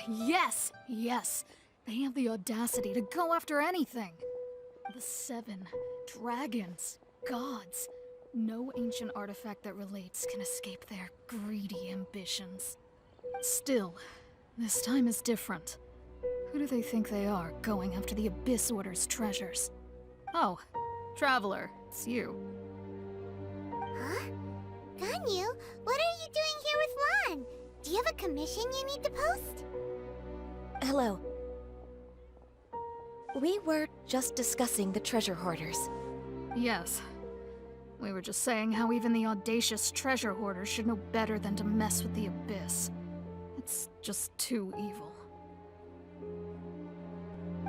Yes! Yes! They have the audacity to go after anything! The 7 dragons, gods. No ancient artifact that relates can escape their greedy ambitions. Still, this time is different. Who do they think they are, going after the Abyss Order's treasures? Oh, Traveler, it's you. Huh? Ganyu, what are you doing here with Lan? Do you have a commission you need to post? Hello. We were just discussing the treasure hoarders. Yes. We were just saying how even the audacious treasure hoarders should know better than to mess with the Abyss. It's just too evil.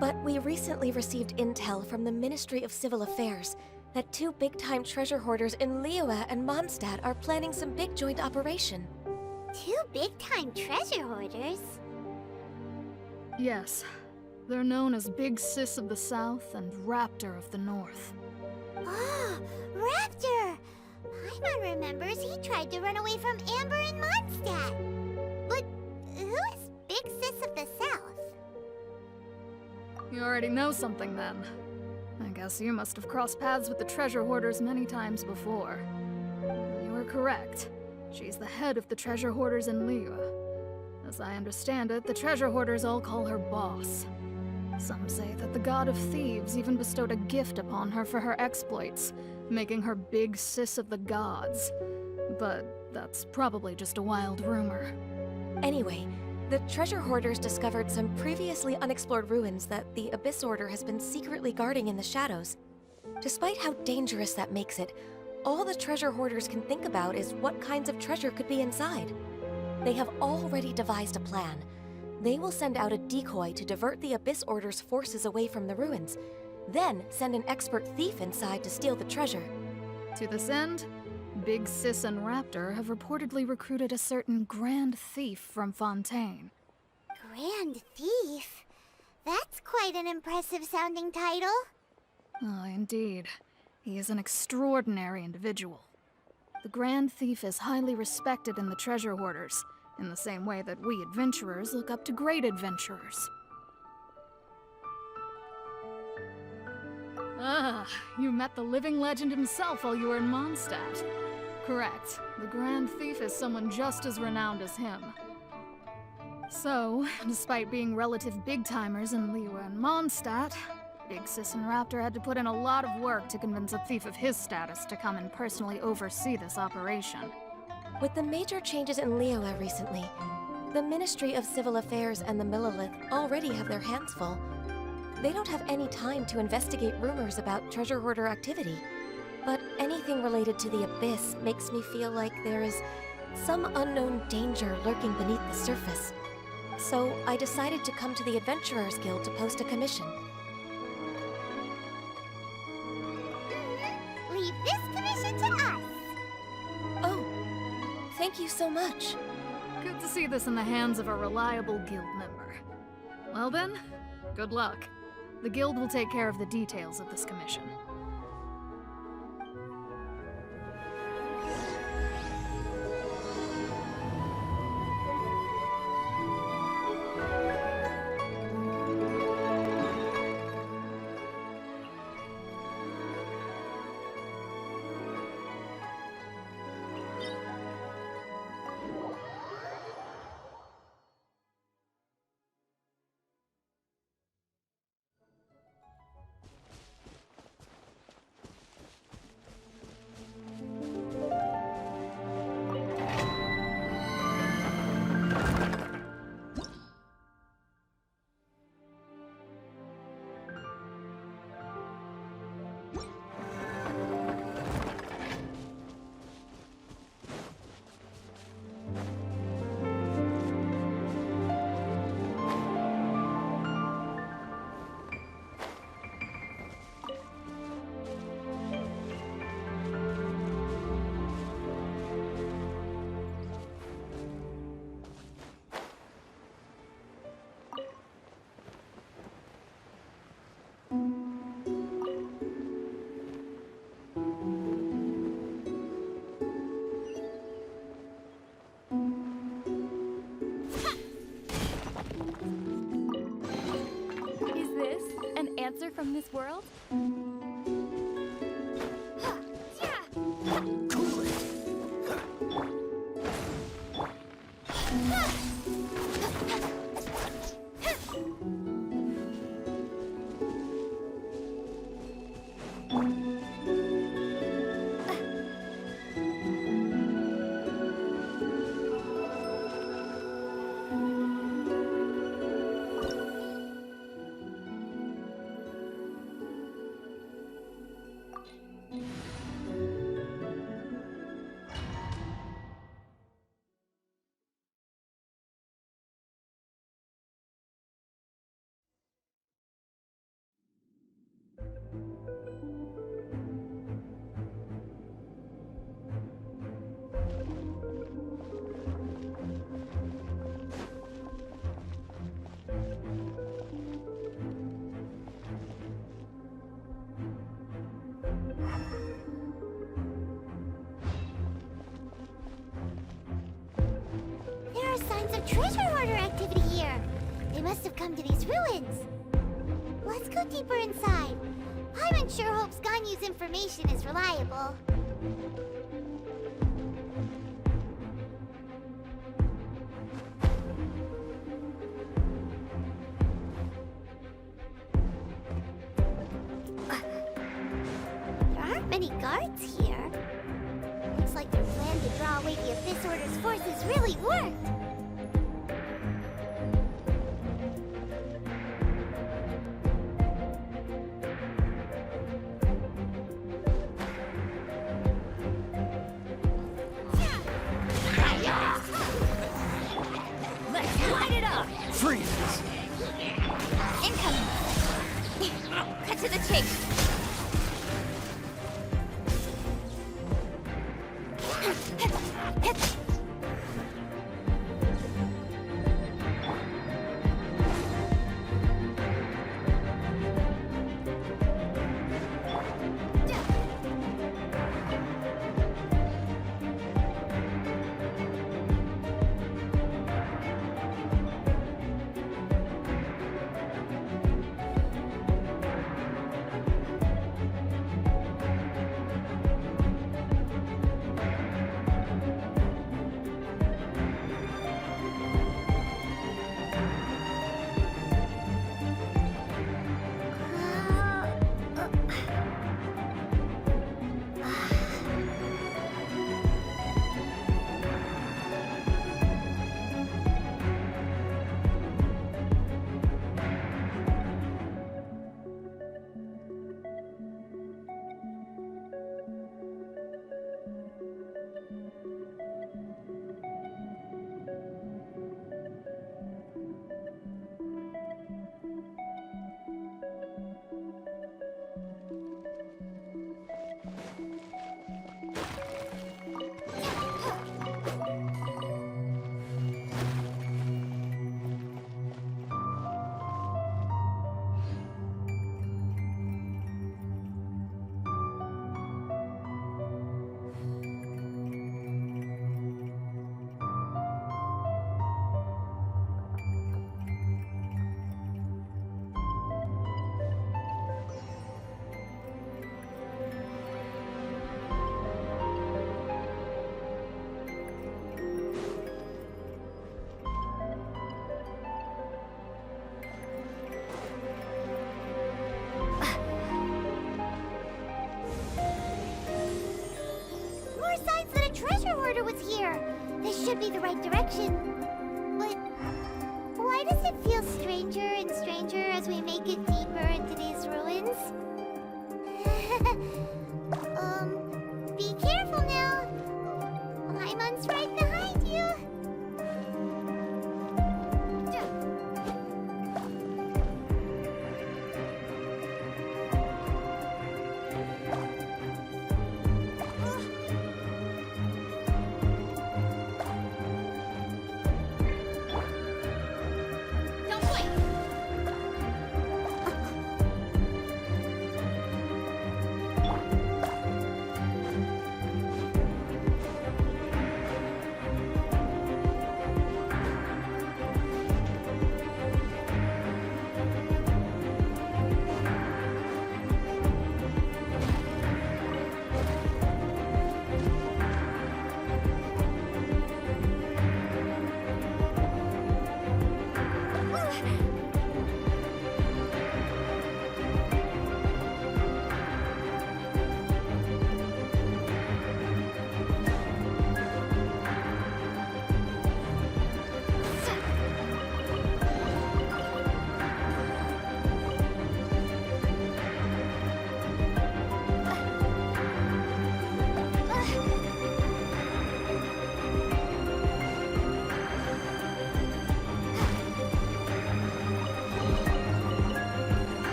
But we recently received intel from the Ministry of Civil Affairs that 2 big-time treasure hoarders in Liyue and Mondstadt are planning some big joint operation. 2 big-time treasure hoarders? Yes. They're known as Big Sis of the South and Raptor of the North. Oh, Raptor! Paimon remembers he tried to run away from Amber in Mondstadt. But who is Big Sis of the South? You already know something then. I guess you must have crossed paths with the treasure hoarders many times before. You are correct. She's the head of the treasure hoarders in Liyue. As I understand it, the treasure hoarders all call her boss. Some say that the god of thieves even bestowed a gift upon her for her exploits, making her Big Sis of the gods. But that's probably just a wild rumor. Anyway, the treasure hoarders discovered some previously unexplored ruins that the Abyss Order has been secretly guarding in the shadows. Despite how dangerous that makes it, all the treasure hoarders can think about is what kinds of treasure could be inside. They have already devised a plan. They will send out a decoy to divert the Abyss Order's forces away from the ruins, then send an expert thief inside to steal the treasure. To this end, Big Sis and Raptor have reportedly recruited a certain Grand Thief from Fontaine. Grand Thief? That's quite an impressive sounding title. Oh, indeed. He is an extraordinary individual. The Grand Thief is highly respected in the treasure hoarders, in the same way that we adventurers look up to great adventurers. Ah, you met the living legend himself while you were in Mondstadt. Correct. The Grand Thief is someone just as renowned as him. So, despite being relative big-timers in Liyue and Mondstadt, Big Sis and Raptor had to put in a lot of work to convince a thief of his status to come and personally oversee this operation. With the major changes in Liyue recently, the Ministry of Civil Affairs and the Millelith already have their hands full. They don't have any time to investigate rumors about treasure hoarder activity. But anything related to the Abyss makes me feel like there is some unknown danger lurking beneath the surface. So I decided to come to the Adventurers Guild to post a commission. Leave this commission to us. Oh, thank you so much. Good to see this in the hands of a reliable guild member. Well then, good luck. The guild will take care of the details of this commission. this an answer from this world? There are signs of treasure hoarder activity here. They must have come to these ruins. Let's go deeper inside. Paimon sure hopes Ganyu's information is reliable. There aren't many guards here. Looks like their plan to draw away the Abyss Order's forces really worked. Let's light it up! Freeze! Incoming! Cut to the chase! treasure hoarder was here. This should be the right direction. But why does it feel stranger and stranger as we make it deeper into these ruins? Be careful now. Paimon's right behind you.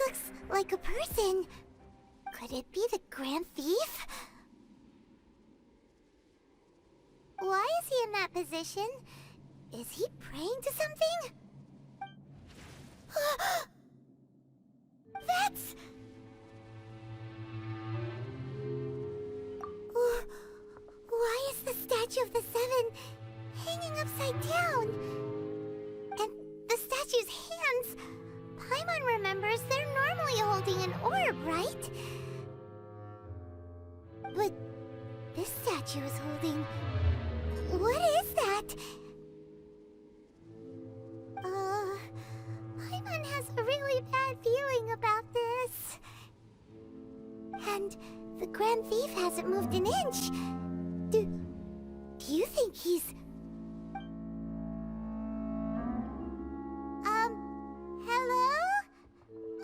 looks like a person. Could it be the Grand Thief? Why is he in that position? Is he praying to something? That's... Why is the statue of the Seven hanging upside down? And the statue's hands... Paimon remembers they're normally holding an orb, right? But this statue is holding... What is that? Paimon has a really bad feeling about this. And the Grand Thief hasn't moved an inch. Do you think he's... Hello?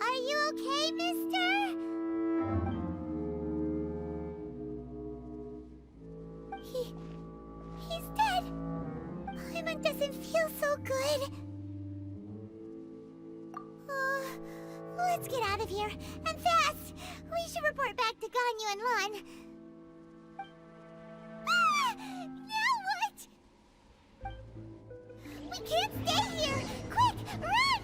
Are you okay, mister? He's dead. Paimon doesn't feel so good. Let's get out of here, and fast! We should report back to Ganyu and Lon. Now what? We can't stay here! Quick, run!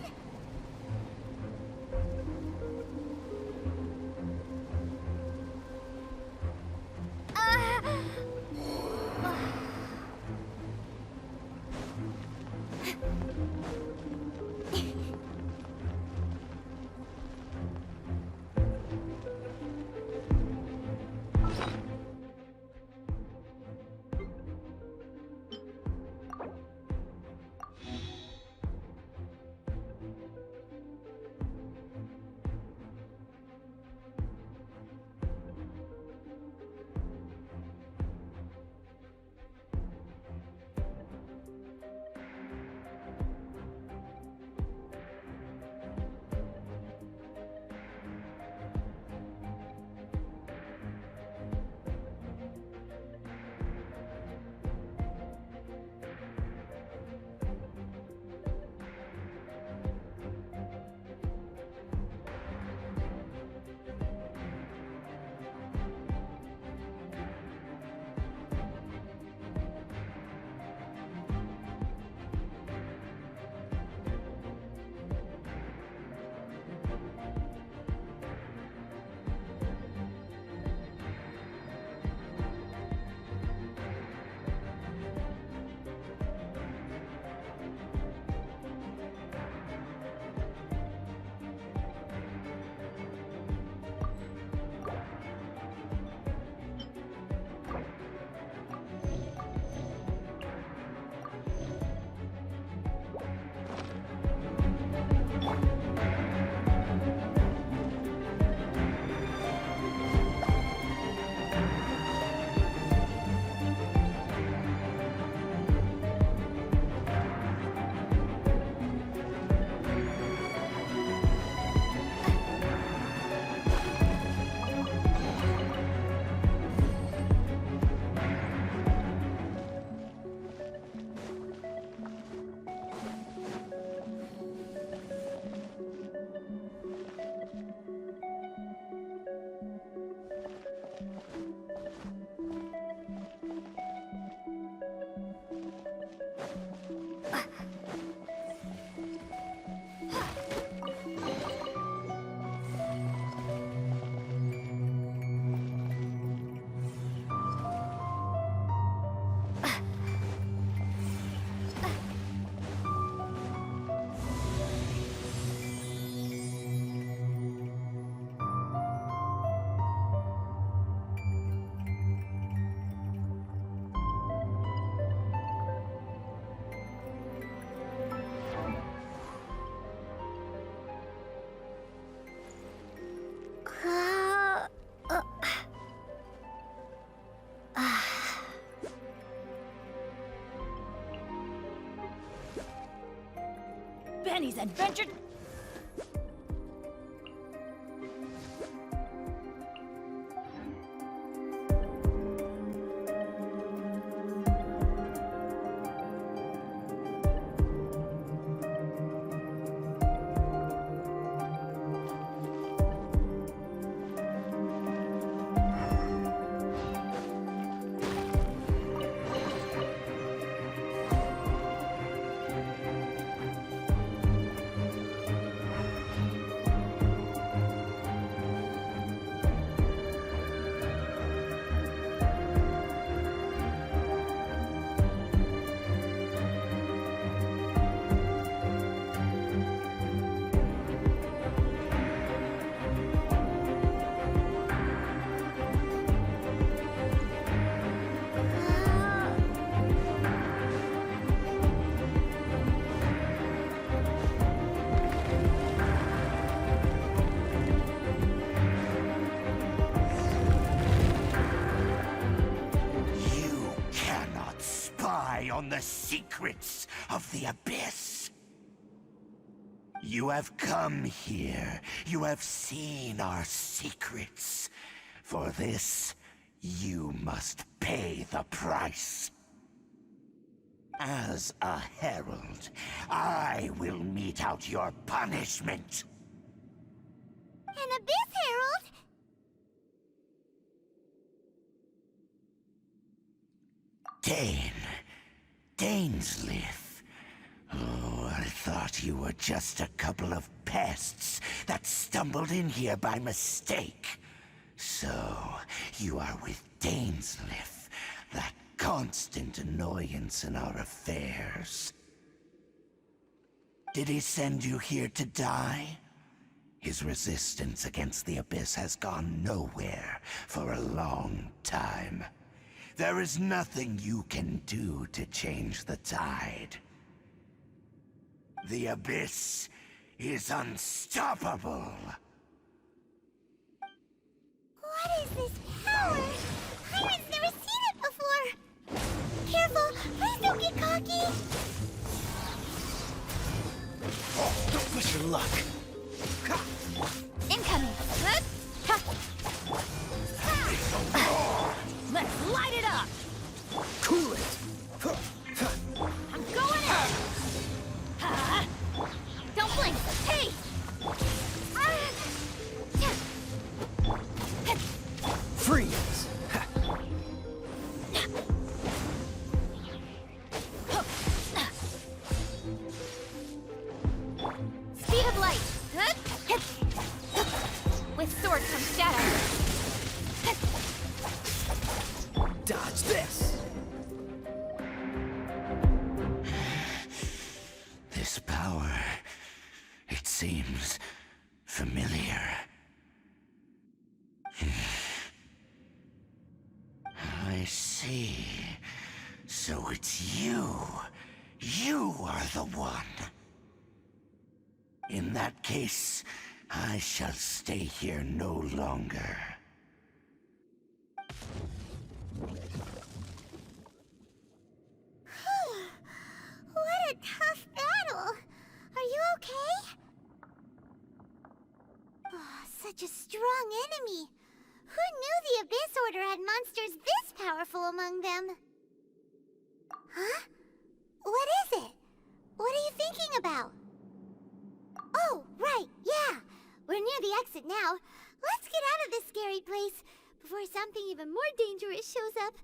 Benny's adventure. rely on the secrets of the Abyss. You have come here. You have seen our secrets. For this, you must pay the price. As a herald, I will mete out your punishment. An Abyss Herald? Dainsleif. Oh, I thought you were just a couple of pests that stumbled in here by mistake. So, you are with Dainsleif, that constant annoyance in our affairs. Did he send you here to die? His resistance against the Abyss has gone nowhere for a long time. There is nothing you can do to change the tide. The Abyss is unstoppable. What is this power? Hyman's never seen it before. Careful, please don't get cocky. Don't push your luck. Incoming! Huh? Ha! Ha! Let's light it up! Cool it. I'm going in! Ha! Don't blink! Hey! Freeze. Speed of light! Huh? With sword comes shadow! Dodge this. This power, it seems familiar. I see. So it's you. You are the one. In that case, I shall stay here no longer. What a tough battle. Are you okay? Oh, such a strong enemy. Who knew the Abyss Order had monsters this powerful among them? Huh? What is it? What are you thinking about? Oh, right, yeah. We're near the exit now. Let's get out of this scary place before something even more dangerous shows up.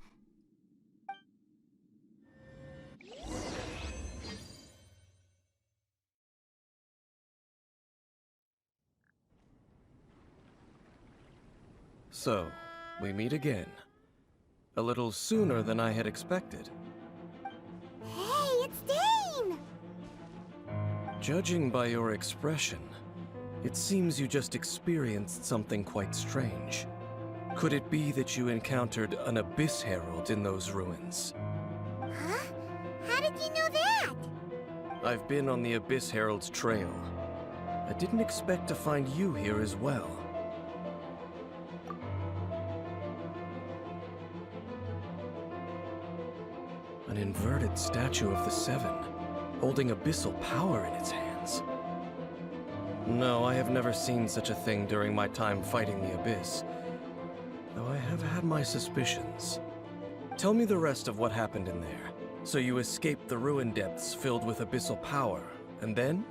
So, we meet again. A little sooner than I had expected. Hey, it's Dane! Judging by your expression, it seems you just experienced something quite strange. Could it be that you encountered an Abyss Herald in those ruins? Huh? How did you know that? I've been on the Abyss Herald's trail. I didn't expect to find you here as well. An inverted statue of the Seven, holding abyssal power in its hands. No, I have never seen such a thing during my time fighting the Abyss, though I have had my suspicions. Tell me the rest of what happened in there. So you escaped the ruin depths filled with abyssal power, and then?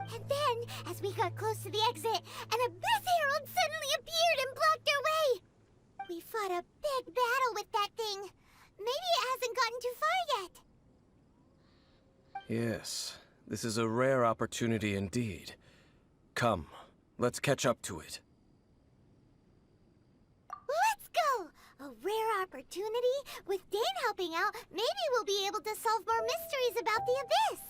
And then, as we got close to the exit, an Abyss Herald suddenly appeared and blocked our way! We fought a big battle with that thing. Maybe it hasn't gotten too far yet. Yes, this is a rare opportunity indeed. Come, let's catch up to it. Let's go! A rare opportunity? With Dane helping out, maybe we'll be able to solve more mysteries about the Abyss!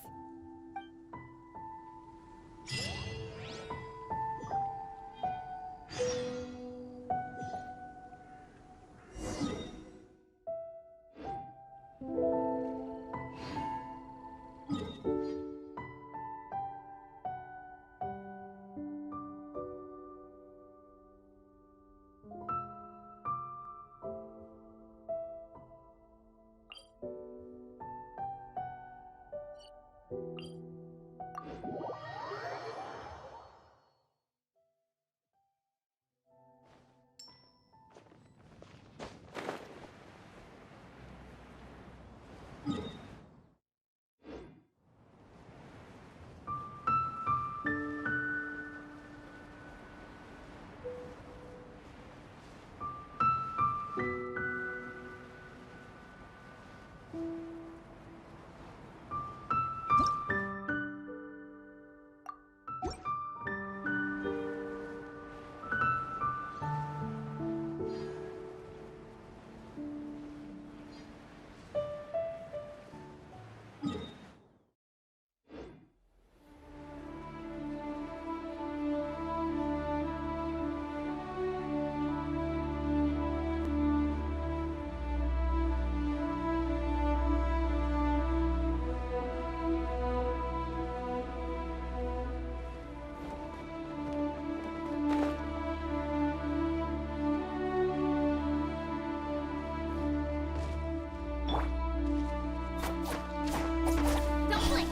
Don't blink!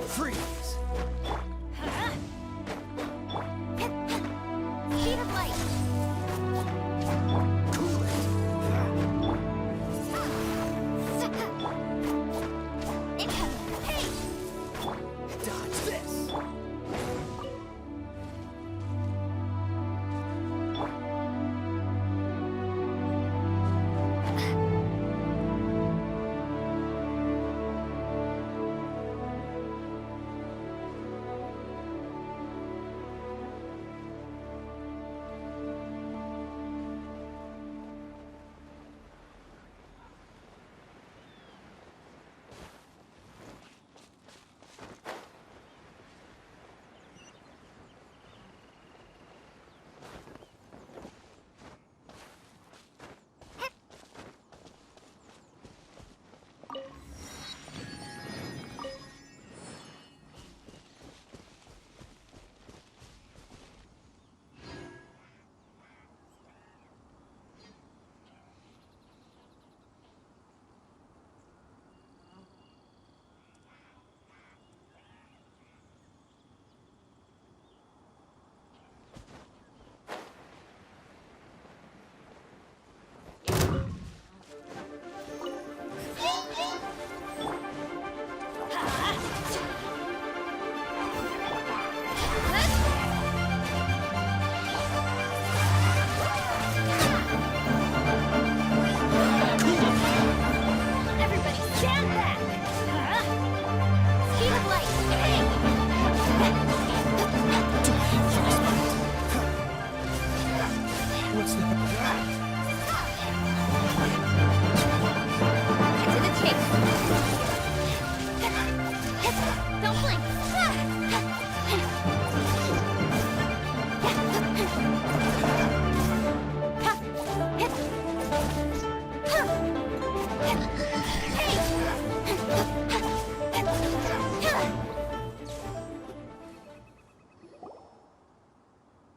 Freeze! Speed of light! Cool Hey! it! Dodge this! Everybody stand back! Speed of light! Hey! What's that? To the chase! Don't blink!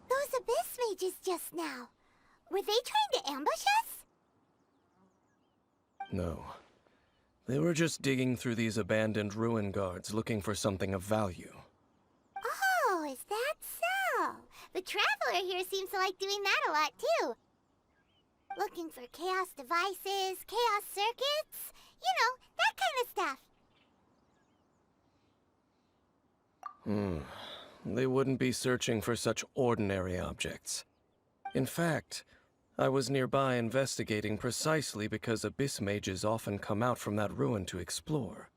Those abyss mages just now. Were they trying to ambush us? No. They were just digging through these abandoned ruin guards looking for something of value. Oh, is that so? The Traveler here seems to like doing that a lot, too. Looking for chaos devices, chaos circuits, you know, that kind of stuff. They wouldn't be searching for such ordinary objects. In fact, I was nearby investigating precisely because abyss mages often come out from that ruin to explore.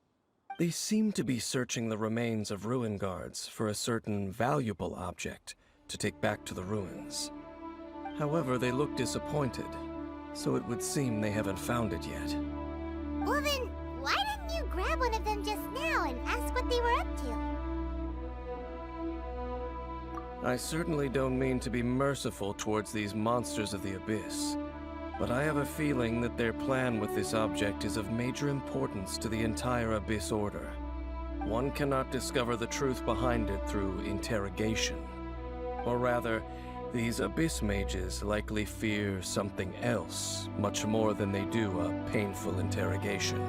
They seem to be searching the remains of ruin guards for a certain valuable object to take back to the ruins. However, they look disappointed, so it would seem they haven't found it yet. Well then, why didn't you grab one of them just now and ask what they were up to? I certainly don't mean to be merciful towards these monsters of the abyss, but I have a feeling that their plan with this object is of major importance to the entire Abyss Order. One cannot discover the truth behind it through interrogation. Or rather, these abyss mages likely fear something else much more than they do a painful interrogation.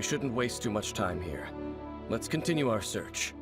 we shouldn't waste too much time here. Let's continue our search.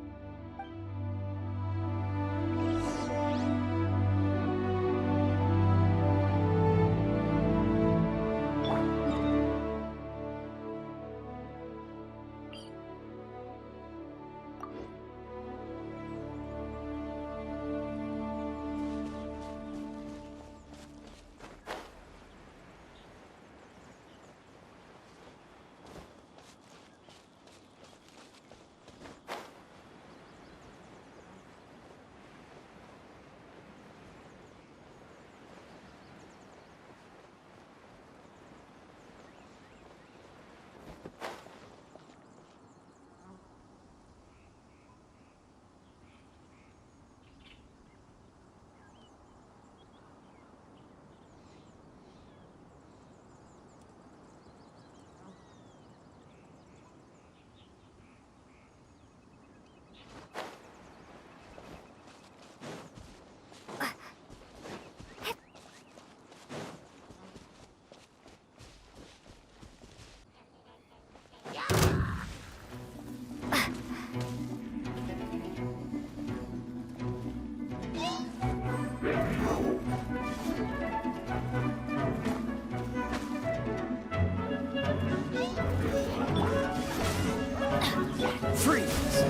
Freeze!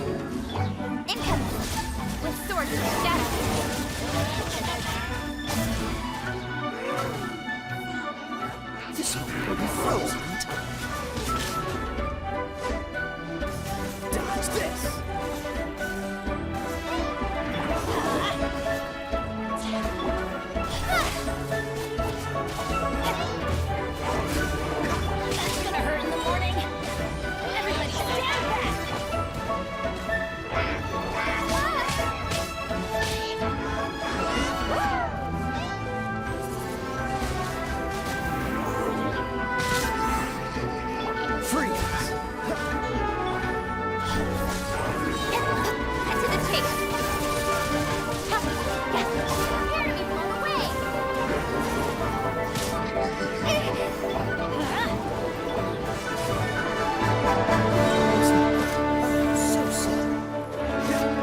Incoming! With swords and shadows! This one will be frozen in time. Dodge this! That's gonna hurt in the morning! Everybody stand back! Freeze! Cut to the chase! Prepare to be blown away! So sorry. Don't blink!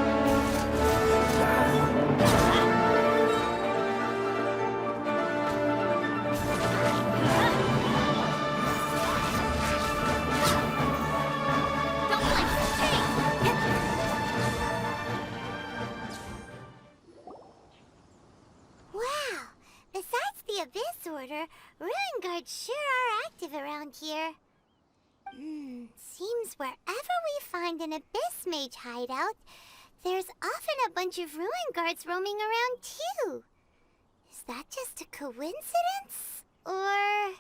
Hey! Wow! Besides the Abyss Order, Ruin Guards sure are active around here. Seems wherever we find an Abyss Mage hideout, there's often a bunch of Ruin Guards roaming around too. Is that just a coincidence? Or...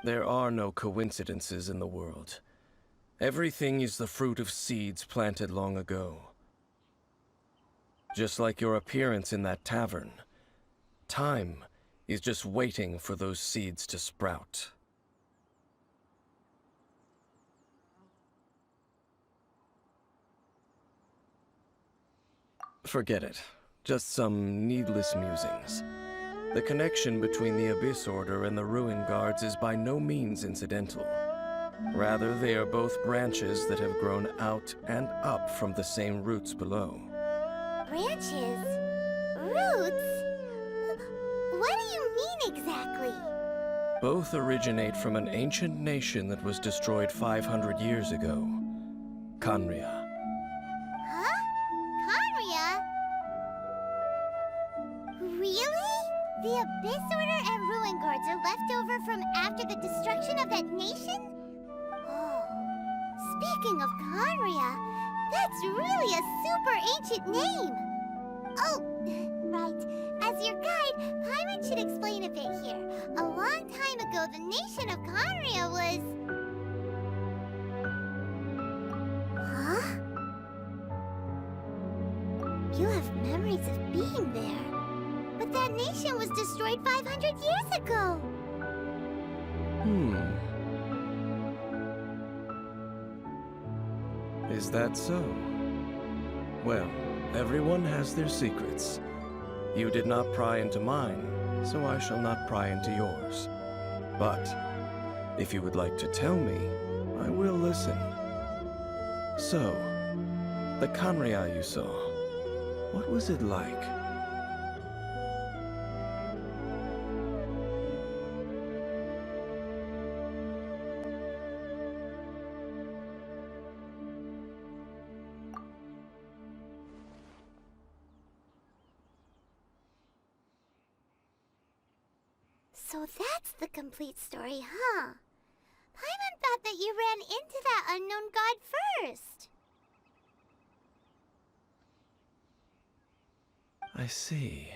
There are no coincidences in the world. Everything is the fruit of seeds planted long ago. Just like your appearance in that tavern, time is just waiting for those seeds to sprout. Forget it. Just some needless musings. The connection between the Abyss Order and the Ruin Guards is by no means incidental. Rather, they are both branches that have grown out and up from the same roots below. branches? Roots? What do you mean exactly? Both originate from an ancient nation that was destroyed 500 years ago. Khaenri'ah. Huh? Khaenri'ah? Really? The Abyss Order and Ruin Guards are left over from after the destruction of that nation? Oh, speaking of Khaenri'ah, that's really a super ancient name. Oh, right. As your guide, Paimon should explain a bit here. A long time ago, the nation of Khaenri'ah was... Huh? You have memories of being there. But that nation was destroyed 500 years ago. Is that so? Well, everyone has their secrets. You did not pry into mine, so I shall not pry into yours. But if you would like to tell me, I will listen. So, the Kanria you saw, what was it like? So that's the complete story, huh? Paimon thought that you ran into that unknown god first. I see.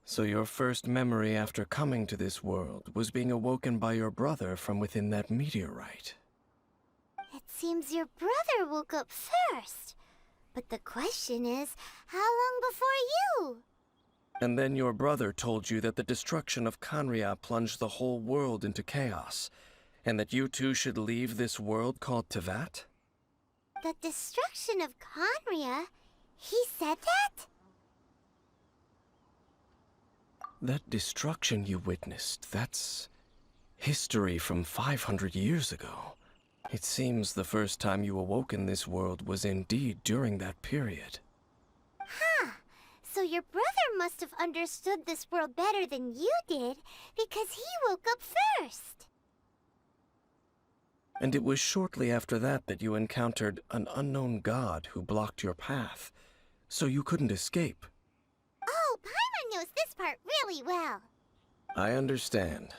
So your first memory after coming to this world was being awoken by your brother from within that meteorite. It seems your brother woke up first. But the question is, how long before you? And then your brother told you that the destruction of Kanria plunged the whole world into chaos, and that you two should leave this world called Tevat? The destruction of Conria? He said that? That destruction you witnessed, that's history from 500 years ago. It seems the first time you awoke in this world was indeed during that period. Huh. So your brother must have understood this world better than you did, because he woke up first. And it was shortly after that that you encountered an unknown god who blocked your path, so you couldn't escape. Oh, Paimon knows this part really well. I understand.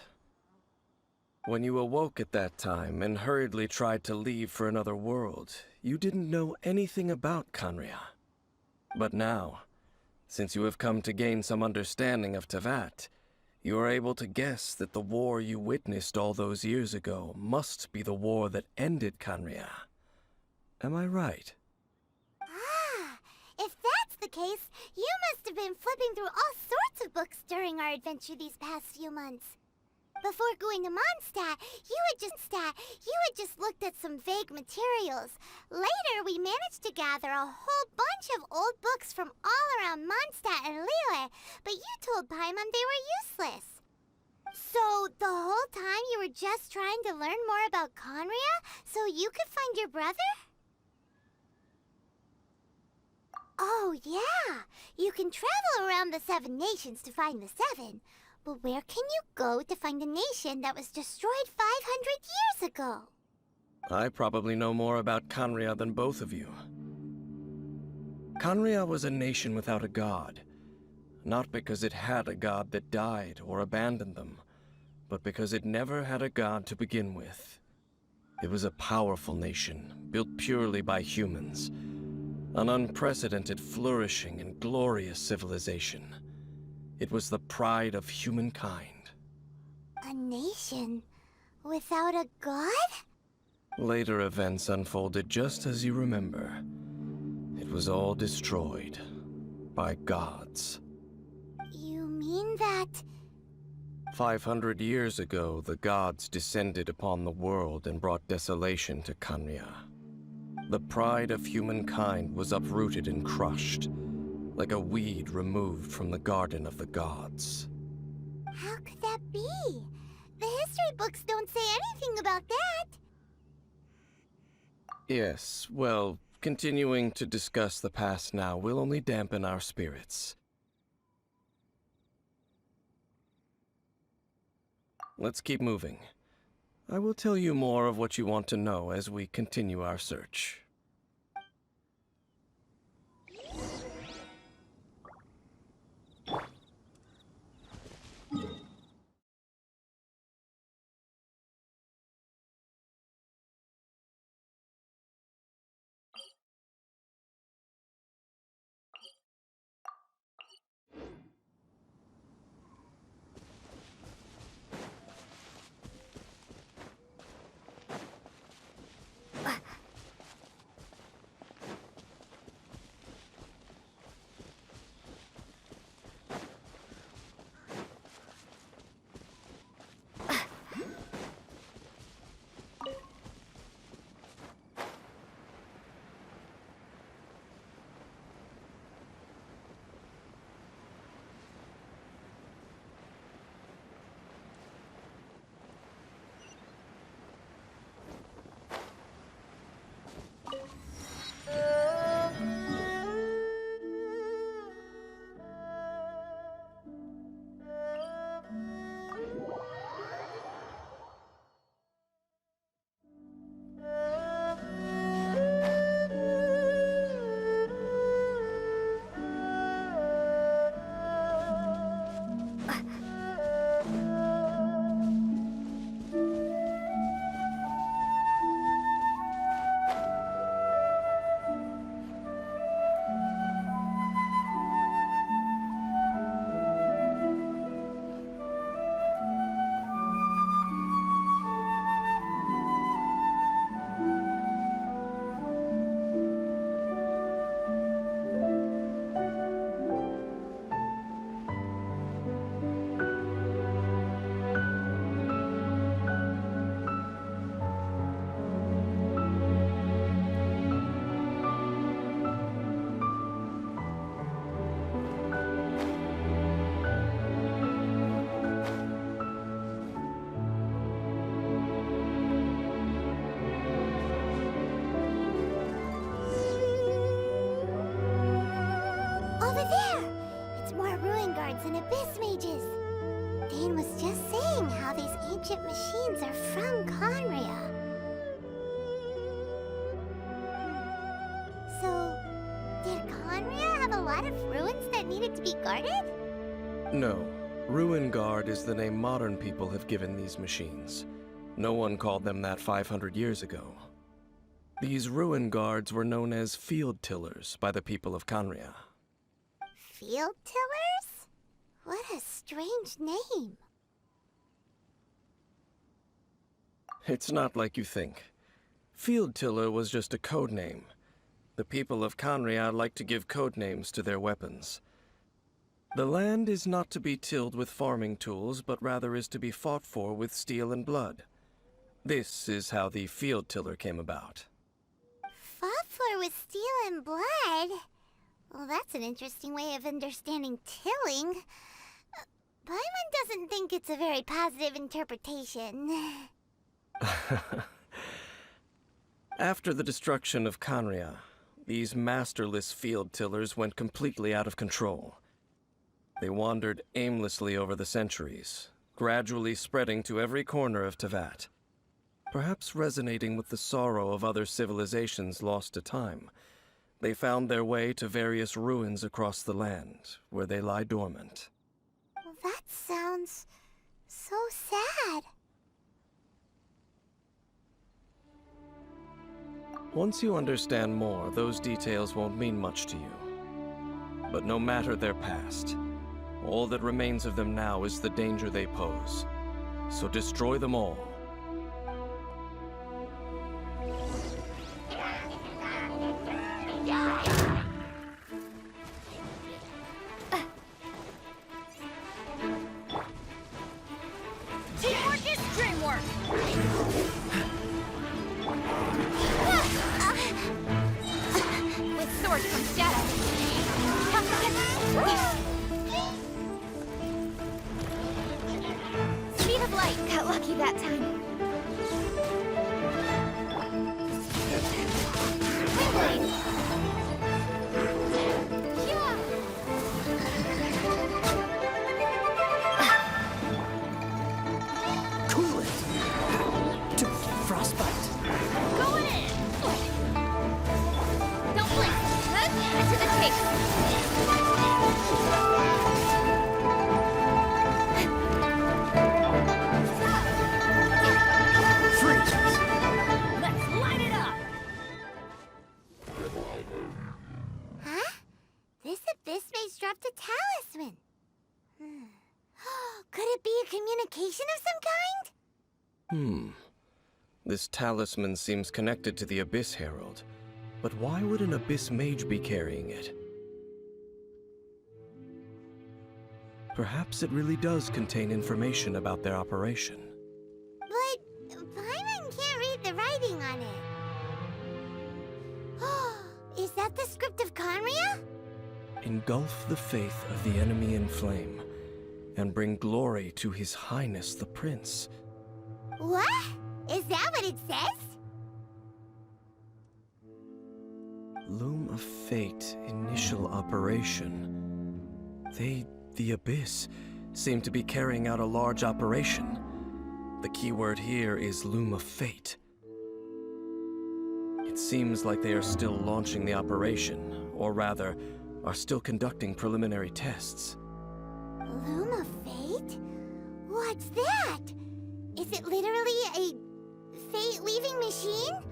When you awoke at that time and hurriedly tried to leave for another world, you didn't know anything about Kanria. But now, since you have come to gain some understanding of Tevat, you are able to guess that the war you witnessed all those years ago must be the war that ended Kanria. Am I right? Ah, if that's the case, you must have been flipping through all sorts of books during our adventure these past few months. Before going to Mondstadt, you had just looked at some vague materials. Later, we managed to gather a whole bunch of old books from all around Mondstadt and Liyue, but you told Paimon they were useless. So, the whole time you were just trying to learn more about Conria so you could find your brother? Oh, yeah. You can travel around the 7 nations to find the 7. But where can you go to find a nation that was destroyed 500 years ago? I probably know more about Kanria than both of you. Kanria was a nation without a god. Not because it had a god that died or abandoned them, but because it never had a god to begin with. It was a powerful nation, built purely by humans. An unprecedented, flourishing, and glorious civilization. It was the pride of humankind. A nation without a god? Later events unfolded just as you remember. It was all destroyed by gods. You mean that... 500 years ago, the gods descended upon the world and brought desolation to Kanria. The pride of humankind was uprooted and crushed, like a weed removed from the garden of the gods. How could that be? The history books don't say anything about that. Yes, well, continuing to discuss the past now will only dampen our spirits. Let's keep moving. I will tell you more of what you want to know as we continue our search. Abyss mages. Dane was just saying how these ancient machines are from Conria. So, did Conria have a lot of ruins that needed to be guarded? No. Ruin Guard is the name modern people have given these machines. No one called them that 500 years ago. These ruin guards were known as field tillers by the people of Conria. Field tillers? What a strange name. It's not like you think. Field tiller was just a code name. The people of Conria like to give code names to their weapons. The land is not to be tilled with farming tools, but rather is to be fought for with steel and blood. This is how the field tiller came about. Fought for with steel and blood? Well, that's an interesting way of understanding tilling. Paimon doesn't think it's a very positive interpretation. After the destruction of Conria, these masterless field tillers went completely out of control. They wandered aimlessly over the centuries, gradually spreading to every corner of Teyvat. Perhaps resonating with the sorrow of other civilizations lost to time, they found their way to various ruins across the land, where they lie dormant. Well, that sounds so sad. Once you understand more, those details won't mean much to you. But no matter their past, all that remains of them now is the danger they pose. So destroy them all. Teamwork is dreamwork! With swords from shadow. Speed of light. Got lucky that time. Windblade. Cool it! To frostbite. Going in! Don't blink! To the tape! Freeze! Let's light it up! Huh? This abyss maze dropped a talisman. Could it be a communication of some kind? This talisman seems connected to the Abyss Herald. But why would an Abyss Mage be carrying it? Perhaps it really does contain information about their operation. But Paimon can't read the writing on it. Is that the script of Conria? Engulf the faith of the enemy in flame, and bring glory to His Highness the Prince. What? Is that what it says? Loom of Fate, initial operation. The Abyss, seem to be carrying out a large operation. The keyword here is Loom of Fate. It seems like they are still launching the operation, or rather, are still conducting preliminary tests. Loom of Fate? What's that? Is it literally a fate-weaving machine?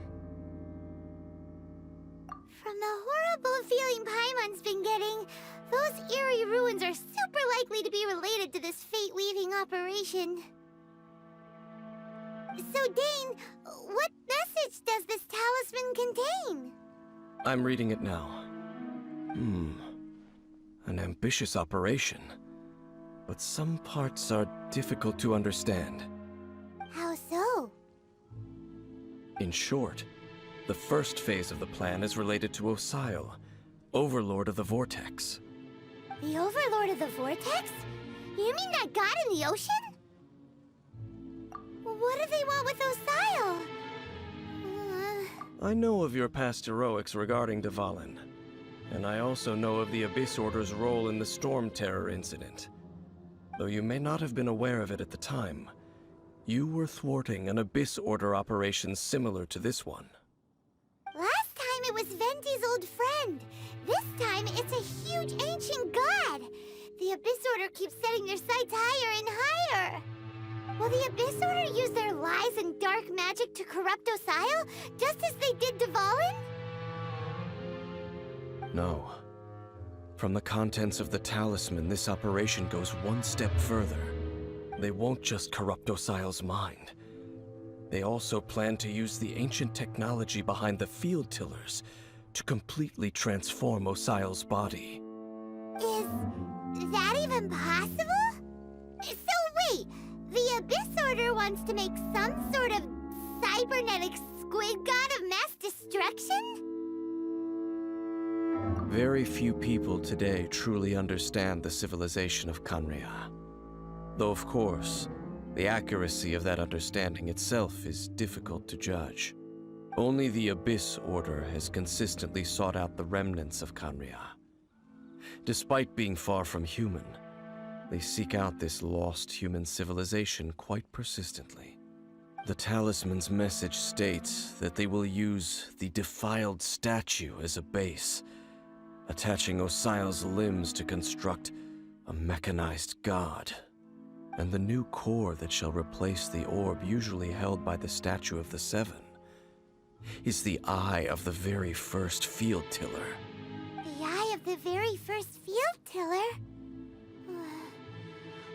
From the horrible feeling Paimon's been getting, those eerie ruins are super likely to be related to this fate-weaving operation. So, Dane, what message does this talisman contain? I'm reading it now. An ambitious operation. But some parts are difficult to understand. How so? In short, the first phase of the plan is related to Osial, Overlord of the Vortex. The Overlord of the Vortex? You mean that god in the ocean? What do they want with Osial? I know of your past heroics regarding Dvalin, and I also know of the Abyss Order's role in the Storm Terror incident. Though you may not have been aware of it at the time, you were thwarting an Abyss Order operation similar to this one. Last time it was Venti's old friend. This time it's a huge ancient god. The Abyss Order keeps setting their sights higher and higher. Will the Abyss Order use their lies and dark magic to corrupt Osile, just as they did Dvalin? No. From the contents of the talisman, this operation goes one step further. They won't just corrupt Osile's mind. They also plan to use the ancient technology behind the field tillers to completely transform Osile's body. Is that even possible? So wait, the Abyss Order wants to make some sort of cybernetic squid god of mass destruction? Very few people today truly understand the civilization of Khaenri'ah. Though of course, the accuracy of that understanding itself is difficult to judge. Only the Abyss Order has consistently sought out the remnants of Khaenri'ah. Despite being far from human, they seek out this lost human civilization quite persistently. The talisman's message states that they will use the defiled statue as a base, attaching Osile's limbs to construct a mechanized god. And the new core that shall replace the orb usually held by the Statue of the Seven is the eye of the very first field tiller. The eye of the very first field tiller?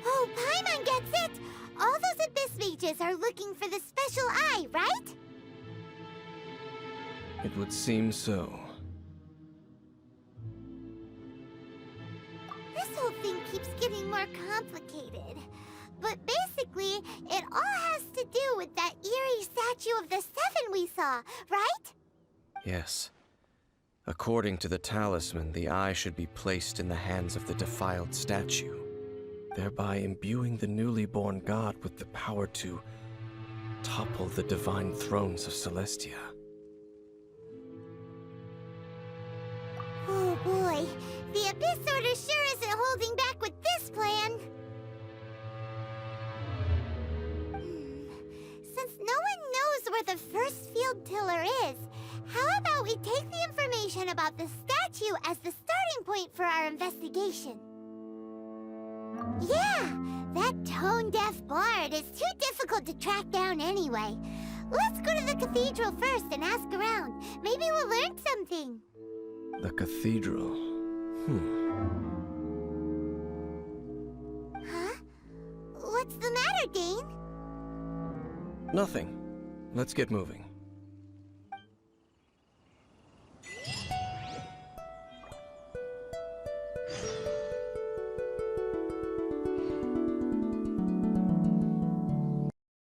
Oh, Paimon gets it! All those Abyss mages are looking for the special eye, right? It would seem so. This whole thing keeps getting more complicated. But basically, it all has to do with that eerie Statue of the Seven we saw, right? Yes. According to the talisman, the eye should be placed in the hands of the defiled statue, thereby imbuing the newly born god with the power to topple the divine thrones of Celestia. Oh boy, the Abyss Order sure isn't holding back with this plan. Since no one knows where the first field tiller is, how about we take the information about the statue as the starting point for our investigation? Yeah, that tone-deaf bard is too difficult to track down anyway. Let's go to the cathedral first and ask around. Maybe we'll learn something. The cathedral. Huh? What's the matter, Dane? Nothing. Let's get moving.